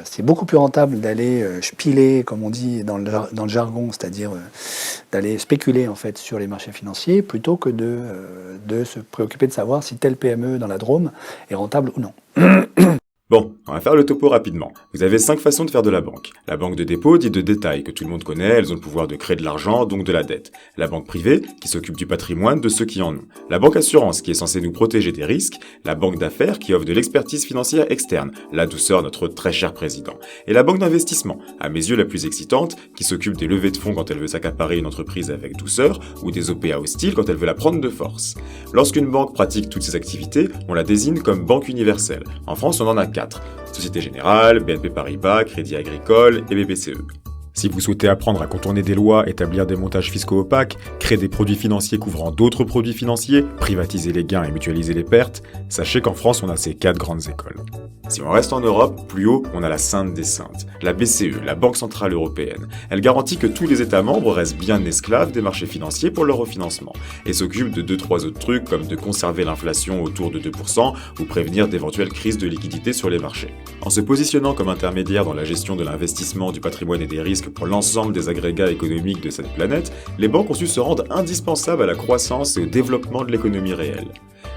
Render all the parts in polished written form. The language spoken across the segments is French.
C'est beaucoup plus rentable d'aller spiler, comme on dit dans le jargon, c'est-à-dire d'aller spéculer en fait sur les marchés financiers, plutôt que de se préoccuper de savoir si telle PME dans la Drôme est rentable ou non. Bon, on va faire le topo rapidement. Vous avez 5 façons de faire de la banque. La banque de dépôt, dite de détail, que tout le monde connaît, elles ont le pouvoir de créer de l'argent, donc de la dette. La banque privée, qui s'occupe du patrimoine de ceux qui en ont. La banque assurance, qui est censée nous protéger des risques. La banque d'affaires, qui offre de l'expertise financière externe, la douceur notre très cher président. Et la banque d'investissement, à mes yeux la plus excitante, qui s'occupe des levées de fonds quand elle veut s'accaparer une entreprise avec douceur, ou des OPA hostiles quand elle veut la prendre de force. Lorsqu'une banque pratique toutes ces activités, on la désigne comme banque universelle. En France, on en a 4. Société Générale, BNP Paribas, Crédit Agricole et BPCE. Si vous souhaitez apprendre à contourner des lois, établir des montages fiscaux opaques, créer des produits financiers couvrant d'autres produits financiers, privatiser les gains et mutualiser les pertes, sachez qu'en France, on a ces 4 grandes écoles. Si on reste en Europe, plus haut, on a la sainte des saintes, la BCE, la Banque Centrale Européenne. Elle garantit que tous les États membres restent bien esclaves des marchés financiers pour leur refinancement, et s'occupe de 2-3 autres trucs comme de conserver l'inflation autour de 2% ou prévenir d'éventuelles crises de liquidité sur les marchés. En se positionnant comme intermédiaire dans la gestion de l'investissement, du patrimoine et des risques pour l'ensemble des agrégats économiques de cette planète, les banques ont su se rendre indispensables à la croissance et au développement de l'économie réelle.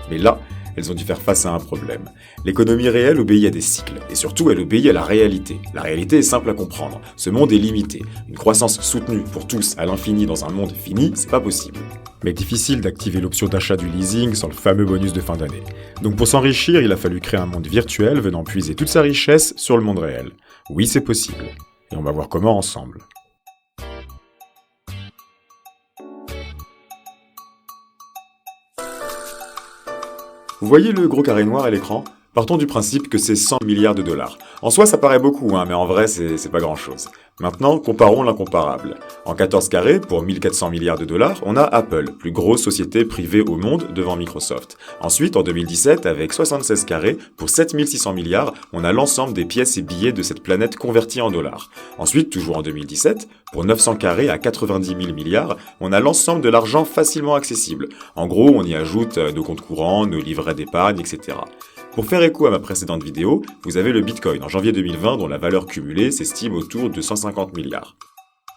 Mais là, elles ont dû faire face à un problème. L'économie réelle obéit à des cycles, et surtout elle obéit à la réalité. La réalité est simple à comprendre. Ce monde est limité. Une croissance soutenue pour tous à l'infini dans un monde fini, c'est pas possible. Mais difficile d'activer l'option d'achat du leasing sans le fameux bonus de fin d'année. Donc pour s'enrichir, il a fallu créer un monde virtuel venant puiser toute sa richesse sur le monde réel. Oui, c'est possible. Et on va voir comment ensemble. Vous voyez le gros carré noir à l'écran ? Partons du principe que c'est 100 milliards de dollars. En soi, ça paraît beaucoup, mais en vrai, c'est pas grand-chose. Maintenant, comparons l'incomparable. En 14 carrés, pour 1400 milliards de dollars, on a Apple, plus grosse société privée au monde devant Microsoft. Ensuite, en 2017, avec 76 carrés, pour 7600 milliards, on a l'ensemble des pièces et billets de cette planète convertis en dollars. Ensuite, toujours en 2017, pour 900 carrés à 90 000 milliards, on a l'ensemble de l'argent facilement accessible. En gros, on y ajoute nos comptes courants, nos livrets d'épargne, etc. Pour faire écho à ma précédente vidéo, vous avez le Bitcoin en janvier 2020 dont la valeur cumulée s'estime autour de 150 milliards.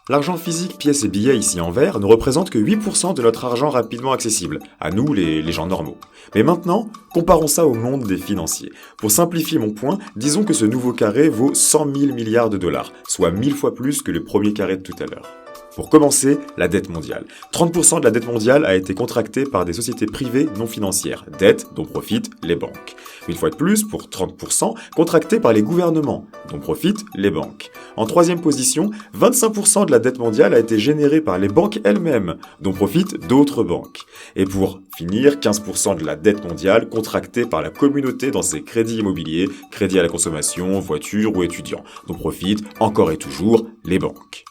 L'argent physique, pièces et billets ici en vert ne représente que 8% de notre argent rapidement accessible, à nous les gens normaux. Mais maintenant, comparons ça au monde des financiers. Pour simplifier mon point, disons que ce nouveau carré vaut 100 000 milliards de dollars, soit 1000 fois plus que le premier carré de tout à l'heure. Pour commencer, la dette mondiale. 30% de la dette mondiale a été contractée par des sociétés privées non financières, dette dont profitent les banques. Une fois de plus, pour 30%, contractée par les gouvernements, dont profitent les banques. En troisième position, 25% de la dette mondiale a été générée par les banques elles-mêmes, dont profitent d'autres banques. Et pour finir, 15% de la dette mondiale contractée par la communauté dans ses crédits immobiliers, crédits à la consommation, voitures ou étudiants, dont profitent encore et toujours les banques.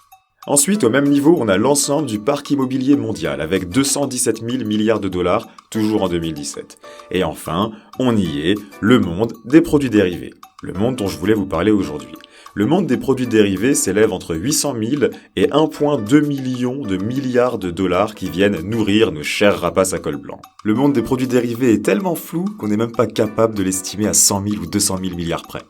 Ensuite, au même niveau, on a l'ensemble du parc immobilier mondial, avec 217 000 milliards de dollars, toujours en 2017. Et enfin, on y est, le monde des produits dérivés. Le monde dont je voulais vous parler aujourd'hui. Le monde des produits dérivés s'élève entre 800 000 et 1,2 million de milliards de dollars qui viennent nourrir nos chers rapaces à col blanc. Le monde des produits dérivés est tellement flou qu'on n'est même pas capable de l'estimer à 100 000 ou 200 000 milliards près.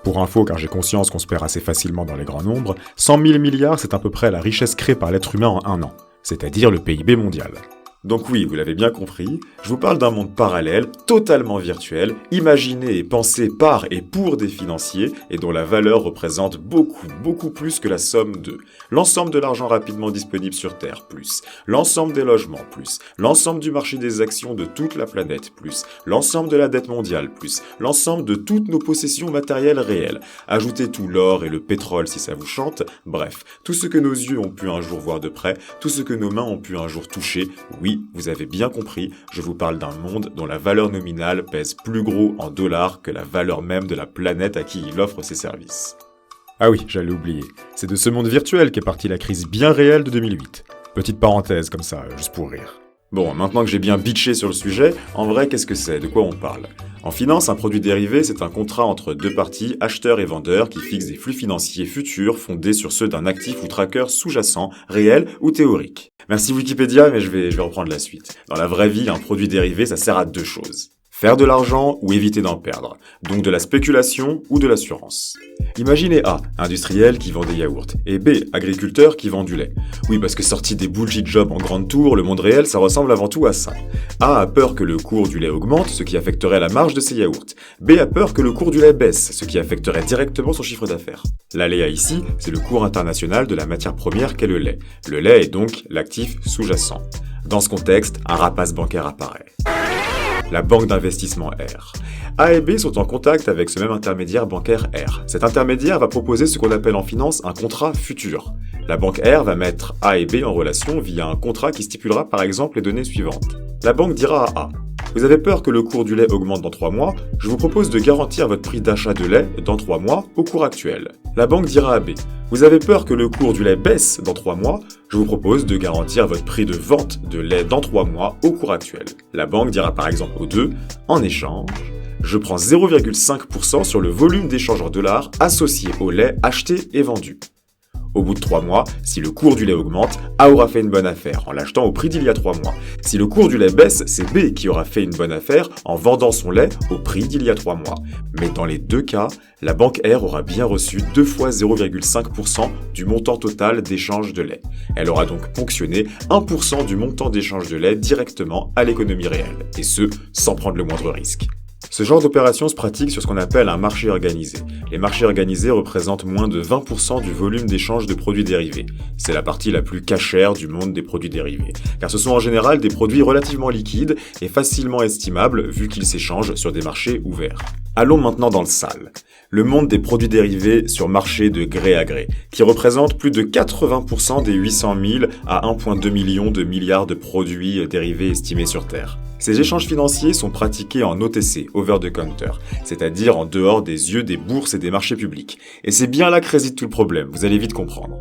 Pour info, car j'ai conscience qu'on se perd assez facilement dans les grands nombres, 100 000 milliards, c'est à peu près la richesse créée par l'être humain en un an, c'est-à-dire le PIB mondial. Donc oui, vous l'avez bien compris, je vous parle d'un monde parallèle, totalement virtuel, imaginé et pensé par et pour des financiers, et dont la valeur représente beaucoup plus que la somme de l'ensemble de l'argent rapidement disponible sur Terre, plus l'ensemble des logements, plus l'ensemble du marché des actions de toute la planète, plus l'ensemble de la dette mondiale, plus l'ensemble de toutes nos possessions matérielles réelles. Ajoutez tout l'or et le pétrole si ça vous chante, bref, tout ce que nos yeux ont pu un jour voir de près, tout ce que nos mains ont pu un jour toucher, oui, vous avez bien compris, je vous parle d'un monde dont la valeur nominale pèse plus gros en dollars que la valeur même de la planète à qui il offre ses services. Ah oui, j'allais oublier, c'est de ce monde virtuel qu'est partie la crise bien réelle de 2008. Petite parenthèse comme ça, juste pour rire. Bon, maintenant que j'ai bien bitché sur le sujet, en vrai, qu'est-ce que c'est ? De quoi on parle ? En finance, un produit dérivé, c'est un contrat entre deux parties, acheteurs et vendeurs, qui fixent des flux financiers futurs fondés sur ceux d'un actif ou tracker sous-jacent, réel ou théorique. Merci Wikipédia, mais je vais reprendre la suite. Dans la vraie vie, un produit dérivé, ça sert à deux choses. Faire de l'argent ou éviter d'en perdre, donc de la spéculation ou de l'assurance. Imaginez A, industriel qui vend des yaourts, et B, agriculteur qui vend du lait. Oui, parce que sorti des bullshit jobs en grande tour, le monde réel, ça ressemble avant tout à ça. A a peur que le cours du lait augmente, ce qui affecterait la marge de ses yaourts. B a peur que le cours du lait baisse, ce qui affecterait directement son chiffre d'affaires. L'ALEA ici, c'est le cours international de la matière première qu'est le lait. Le lait est donc l'actif sous-jacent. Dans ce contexte, un rapace bancaire apparaît. La banque d'investissement R. A et B sont en contact avec ce même intermédiaire bancaire R. Cet intermédiaire va proposer ce qu'on appelle en finance un contrat futur. La banque R va mettre A et B en relation via un contrat qui stipulera par exemple les données suivantes. La banque dira à A: vous avez peur que le cours du lait augmente dans 3 mois, je vous propose de garantir votre prix d'achat de lait dans 3 mois au cours actuel. La banque dira à B: vous avez peur que le cours du lait baisse dans 3 mois, je vous propose de garantir votre prix de vente de lait dans 3 mois au cours actuel. La banque dira par exemple aux deux: en échange, je prends 0,5% sur le volume d'échange en dollars associé au lait acheté et vendu. Au bout de 3 mois, si le cours du lait augmente, A aura fait une bonne affaire en l'achetant au prix d'il y a 3 mois. Si le cours du lait baisse, c'est B qui aura fait une bonne affaire en vendant son lait au prix d'il y a 3 mois. Mais dans les deux cas, la banque R aura bien reçu 2 fois 0,5% du montant total d'échange de lait. Elle aura donc ponctionné 1% du montant d'échange de lait directement à l'économie réelle, et ce, sans prendre le moindre risque. Ce genre d'opération se pratique sur ce qu'on appelle un marché organisé. Les marchés organisés représentent moins de 20% du volume d'échange de produits dérivés. C'est la partie la plus cachère du monde des produits dérivés, car ce sont en général des produits relativement liquides et facilement estimables vu qu'ils s'échangent sur des marchés ouverts. Allons maintenant dans le sale. Le monde des produits dérivés sur marché de gré à gré, qui représente plus de 80% des 800 000 à 1,2 million de milliards de produits dérivés estimés sur Terre. Ces échanges financiers sont pratiqués en OTC, over the counter, c'est-à-dire en dehors des yeux des bourses et des marchés publics. Et c'est bien là que réside tout le problème, vous allez vite comprendre.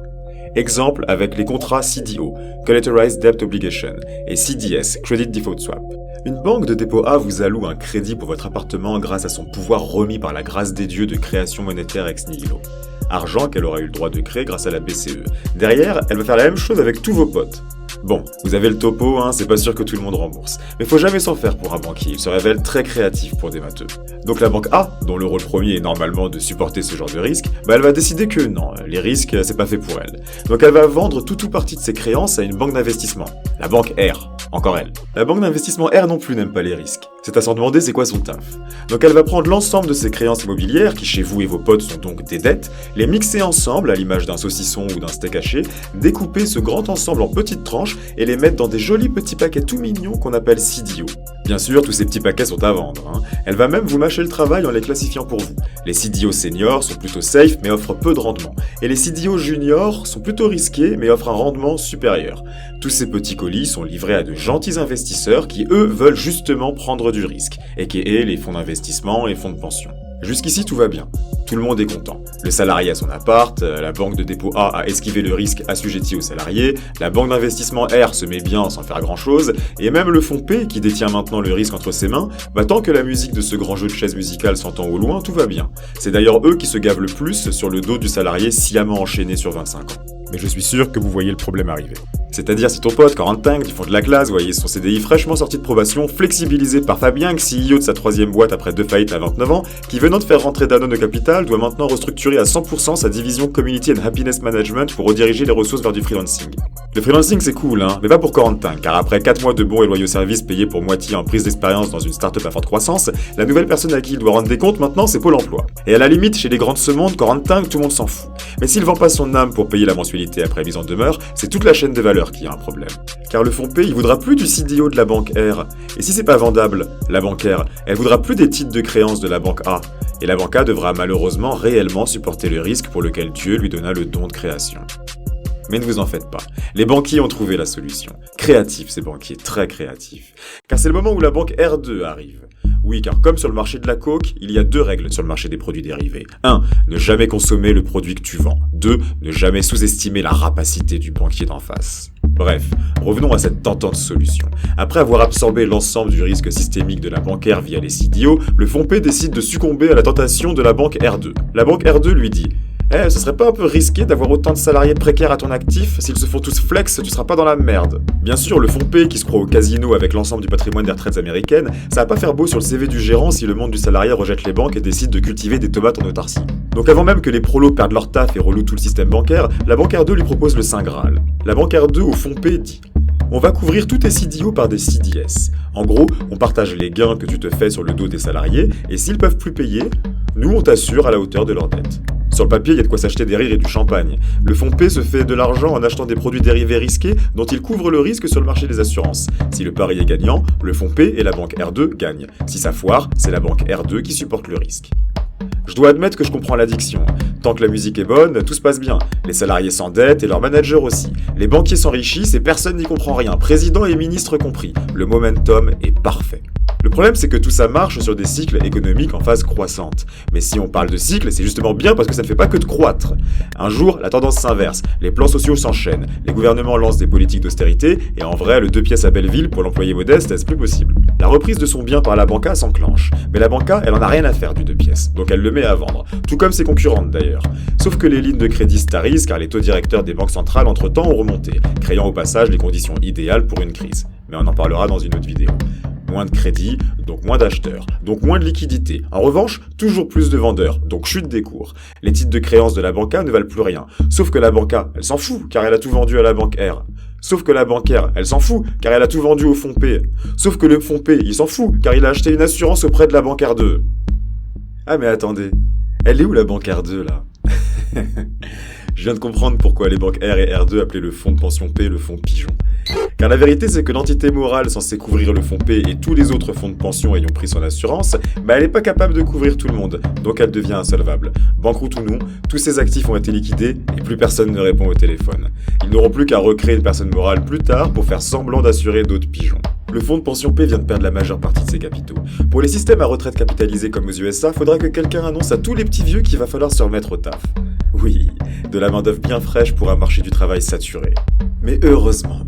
Exemple avec les contrats CDO, Collateralized Debt Obligation, et CDS, Credit Default Swap. Une banque de dépôt A vous alloue un crédit pour votre appartement grâce à son pouvoir remis par la grâce des dieux de création monétaire ex nihilo. Argent qu'elle aura eu le droit de créer grâce à la BCE. Derrière, elle va faire la même chose avec tous vos potes. Bon, vous avez le topo, c'est pas sûr que tout le monde rembourse. Mais faut jamais s'en faire pour un banquier, il se révèle très créatif pour des matheux. Donc la banque A, dont le rôle premier est normalement de supporter ce genre de risque, elle va décider que non, les risques, c'est pas fait pour elle. Donc elle va vendre tout ou partie de ses créances à une banque d'investissement. La banque R, encore elle. La banque d'investissement R non plus n'aime pas les risques. C'est à s'en demander c'est quoi son taf. Donc elle va prendre l'ensemble de ses créances immobilières, qui chez vous et vos potes sont donc des dettes, les mixer ensemble à l'image d'un saucisson ou d'un steak haché, découper ce grand ensemble en petites tranches et les mettre dans des jolis petits paquets tout mignons qu'on appelle CDO. Bien sûr, tous ces petits paquets sont à vendre. Elle va même vous mâcher le travail en les classifiant pour vous. Les CDO seniors sont plutôt safe mais offrent peu de rendement. Et les CDO juniors sont plutôt risqués mais offrent un rendement supérieur. Tous ces petits colis sont livrés à de gentils investisseurs qui, eux, veulent justement prendre du risque, aka les fonds d'investissement et fonds de pension. Jusqu'ici, tout va bien. Tout le monde est content. Le salarié a son appart, la banque de dépôt A a esquivé le risque assujetti aux salariés, la banque d'investissement R se met bien sans faire grand chose, et même le fonds P, qui détient maintenant le risque entre ses mains, tant que la musique de ce grand jeu de chaises musicales s'entend au loin, tout va bien. C'est d'ailleurs eux qui se gavent le plus sur le dos du salarié sciemment enchaîné sur 25 ans. Mais je suis sûr que vous voyez le problème arriver. C'est-à-dire si ton pote, Corentin, du fond de la classe, voyait son CDI fraîchement sorti de probation, flexibilisé par Fabien, CEO de sa 3e boîte après 2 faillites à 29 ans, qui venant de faire rentrer Danone au capital, doit maintenant restructurer à 100% sa division Community and Happiness Management pour rediriger les ressources vers du freelancing. Le freelancing c'est cool, mais pas pour Corentin, car après 4 mois de bons et loyaux services payés pour moitié en prise d'expérience dans une start-up à forte croissance, la nouvelle personne à qui il doit rendre des comptes maintenant c'est Pôle emploi. Et à la limite, chez les grands de ce monde, Corentin, tout le monde s'en fout. Mais s'il vend pas son âme pour payer la mensualité après mise en demeure, c'est toute la chaîne de valeur qui a un problème. Car le fonds P, il voudra plus du CDO de la banque R. Et si c'est pas vendable, la banque R, elle voudra plus des titres de créance de la banque A. Et la banque A devra malheureusement réellement supporter le risque pour lequel Dieu lui donna le don de création. Mais ne vous en faites pas, les banquiers ont trouvé la solution. Créatifs ces banquiers, très créatifs. Car c'est le moment où la banque R2 arrive. Oui, car comme sur le marché de la coke, il y a 2 règles sur le marché des produits dérivés. 1. Ne jamais consommer le produit que tu vends. 2. Ne jamais sous-estimer la rapacité du banquier d'en face. Bref, revenons à cette tentante solution. Après avoir absorbé l'ensemble du risque systémique de la banque R via les CDO, le fonds P décide de succomber à la tentation de la banque R2. La banque R2 lui dit: Ce serait pas un peu risqué d'avoir autant de salariés précaires à ton actif? S'ils se font tous flex, tu seras pas dans la merde. Bien sûr, le fonds P qui se croit au casino avec l'ensemble du patrimoine des retraites américaines, ça va pas faire beau sur le CV du gérant si le monde du salarié rejette les banques et décide de cultiver des tomates en autarcie. Donc avant même que les prolos perdent leur taf et relouent tout le système bancaire, la banque R2 lui propose le Saint Graal. La banque R2 au fonds P dit: on va couvrir tous tes CDO par des CDS. En gros, on partage les gains que tu te fais sur le dos des salariés, et s'ils peuvent plus payer, nous on t'assure à la hauteur de leurs dettes. Sur le papier, il y a de quoi s'acheter des rires et du champagne. Le fonds P se fait de l'argent en achetant des produits dérivés risqués dont il couvre le risque sur le marché des assurances. Si le pari est gagnant, le fonds P et la banque R2 gagnent. Si ça foire, c'est la banque R2 qui supporte le risque. Je dois admettre que je comprends l'addiction. Tant que la musique est bonne, tout se passe bien. Les salariés s'endettent et leurs managers aussi. Les banquiers s'enrichissent et personne n'y comprend rien, président et ministre compris. Le momentum est parfait. Le problème, c'est que tout ça marche sur des cycles économiques en phase croissante. Mais si on parle de cycle, c'est justement bien parce que ça ne fait pas que de croître. Un jour, la tendance s'inverse, les plans sociaux s'enchaînent, les gouvernements lancent des politiques d'austérité, et en vrai, le 2 pièces à Belleville pour l'employé modeste, est-ce plus possible? La reprise de son bien par la banca s'enclenche. Mais la banca, elle en a rien à faire du 2 pièces, donc elle le met à vendre. Tout comme ses concurrentes d'ailleurs. Sauf que les lignes de crédit starisent car les taux directeurs des banques centrales entre-temps ont remonté, créant au passage les conditions idéales pour une crise. Mais on en parlera dans une autre vidéo. Moins de crédit, donc moins d'acheteurs, donc moins de liquidités. En revanche, toujours plus de vendeurs, donc chute des cours. Les titres de créance de la banca ne valent plus rien. Sauf que la banca, elle s'en fout, car elle a tout vendu à la banque R. Sauf que la bancaire, elle s'en fout, car elle a tout vendu au fonds P. Sauf que le fonds P, il s'en fout, car il a acheté une assurance auprès de la banque R2. Ah mais attendez, elle est où la banque R2 là? Je viens de comprendre pourquoi les banques R et R2 appelaient le fonds de pension P le fonds pigeon. Car la vérité, c'est que l'entité morale censée couvrir le fonds P et tous les autres fonds de pension ayant pris son assurance, elle n'est pas capable de couvrir tout le monde, donc elle devient insolvable. Banqueroute ou non, tous ses actifs ont été liquidés et plus personne ne répond au téléphone. Ils n'auront plus qu'à recréer une personne morale plus tard pour faire semblant d'assurer d'autres pigeons. Le fonds de pension P vient de perdre la majeure partie de ses capitaux. Pour les systèmes à retraite capitalisés comme aux USA, faudra que quelqu'un annonce à tous les petits vieux qu'il va falloir se remettre au taf. Oui, de la main-d'œuvre bien fraîche pour un marché du travail saturé. Mais heureusement,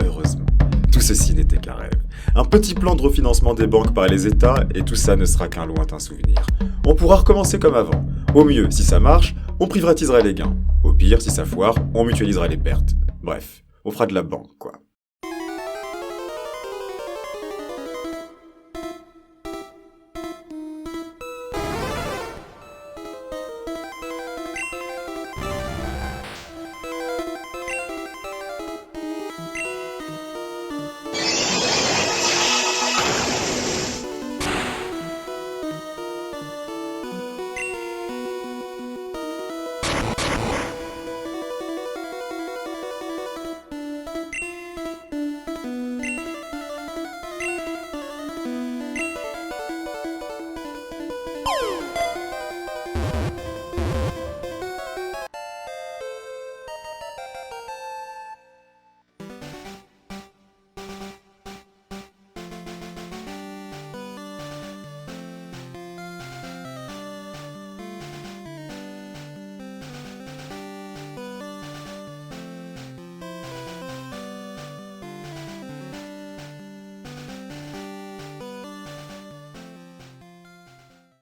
tout ceci n'était qu'un rêve. Un petit plan de refinancement des banques par les États et tout ça ne sera qu'un lointain souvenir. On pourra recommencer comme avant. Au mieux, si ça marche, on privatisera les gains. Au pire, si ça foire, on mutualisera les pertes. Bref, on fera de la banque, quoi.